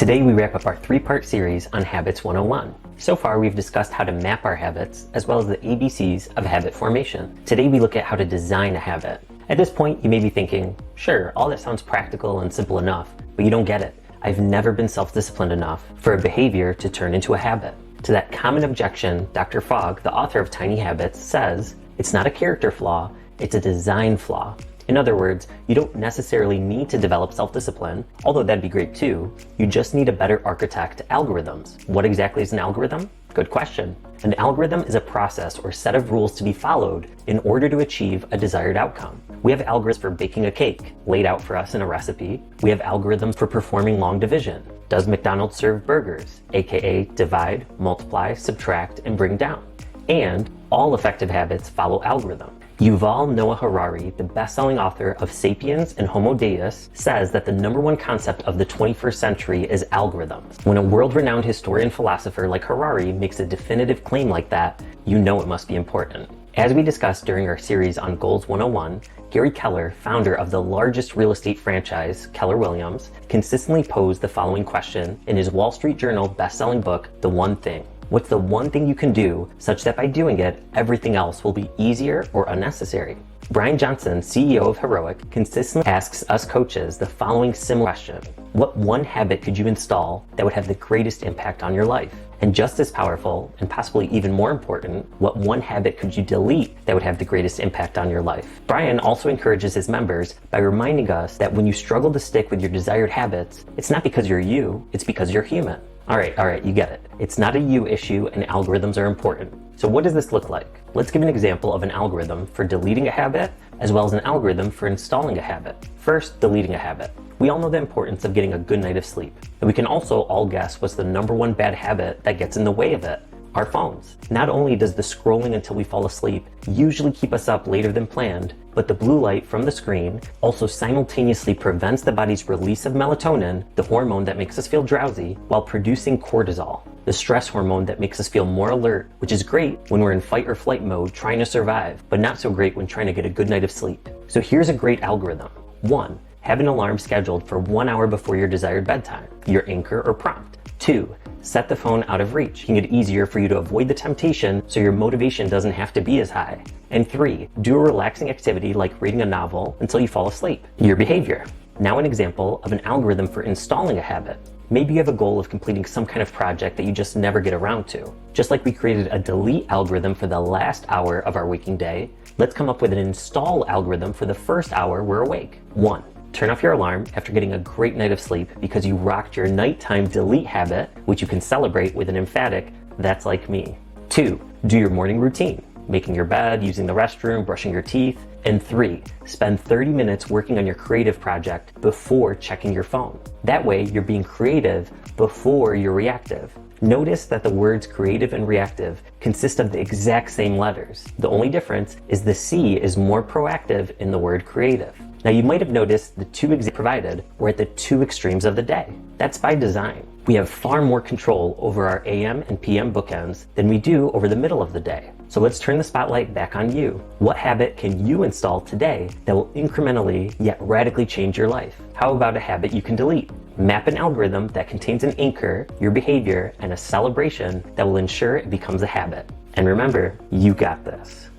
Today we wrap up our three-part series on Habits 101. So far we've discussed how to map our habits as well as the ABCs of habit formation. Today we look at how to design a habit. At this point you may be thinking, sure, all that sounds practical and simple enough, but you don't get it. I've never been self-disciplined enough for a behavior to turn into a habit. To that common objection, Dr. Fogg, the author of Tiny Habits, says, it's not a character flaw, it's a design flaw. In other words, you don't necessarily need to develop self-discipline, although that'd be great too. You just need a better architect algorithms. What exactly is an algorithm? Good question. An algorithm is a process or set of rules to be followed in order to achieve a desired outcome. We have algorithms for baking a cake, laid out for us in a recipe. We have algorithms for performing long division. Does McDonald's serve burgers? AKA divide, multiply, subtract, and bring down. And all effective habits follow algorithms. Yuval Noah Harari, the best-selling author of Sapiens and Homo Deus, says that the #1 concept of the 21st century is algorithms. When a world-renowned historian philosopher like Harari makes a definitive claim like that, you know it must be important. As we discussed during our series on Goals 101, Gary Keller, founder of the largest real estate franchise, Keller Williams, consistently posed the following question in his Wall Street Journal best-selling book, The One Thing. What's the one thing you can do such that by doing it, everything else will be easier or unnecessary? Brian Johnson, CEO of Heroic, consistently asks us coaches the following similar question. What one habit could you install that would have the greatest impact on your life? And just as powerful, and possibly even more important, what one habit could you delete that would have the greatest impact on your life? Brian also encourages his members by reminding us that when you struggle to stick with your desired habits, it's not because you're you, it's because you're human. All right, you get it. It's not a you issue and algorithms are important. So what does this look like? Let's give an example of an algorithm for deleting a habit as well as an algorithm for installing a habit. First, deleting a habit. We all know the importance of getting a good night of sleep. And we can also all guess what's the #1 bad habit that gets in the way of it. Our phones. Not only does the scrolling until we fall asleep usually keep us up later than planned, but the blue light from the screen also simultaneously prevents the body's release of melatonin, the hormone that makes us feel drowsy, while producing cortisol, the stress hormone that makes us feel more alert, which is great when we're in fight or flight mode trying to survive, but not so great when trying to get a good night of sleep. So here's a great algorithm. 1. Have an alarm scheduled for 1 hour before your desired bedtime, your anchor or prompt. 2. Set the phone out of reach, making it easier for you to avoid the temptation so your motivation doesn't have to be as high. And 3. Do a relaxing activity like reading a novel until you fall asleep. Your behavior. Now an example of an algorithm for installing a habit. Maybe you have a goal of completing some kind of project that you just never get around to. Just like we created a delete algorithm for the last hour of our waking day, let's come up with an install algorithm for the first hour we're awake. 1. Turn off your alarm after getting a great night of sleep because you rocked your nighttime delete habit, which you can celebrate with an emphatic, "That's like me." 2. Do your morning routine, making your bed, using the restroom, brushing your teeth. And 3. Spend 30 minutes working on your creative project before checking your phone. That way, you're being creative before you're reactive. Notice that the words creative and reactive consist of the exact same letters. The only difference is the C is more proactive in the word creative. Now you might have noticed the two examples provided were at the two extremes of the day. That's by design. We have far more control over our AM and PM bookends than we do over the middle of the day. So let's turn the spotlight back on you. What habit can you install today that will incrementally yet radically change your life? How about a habit you can delete? Map an algorithm that contains an anchor, your behavior, and a celebration that will ensure it becomes a habit. And remember, you got this.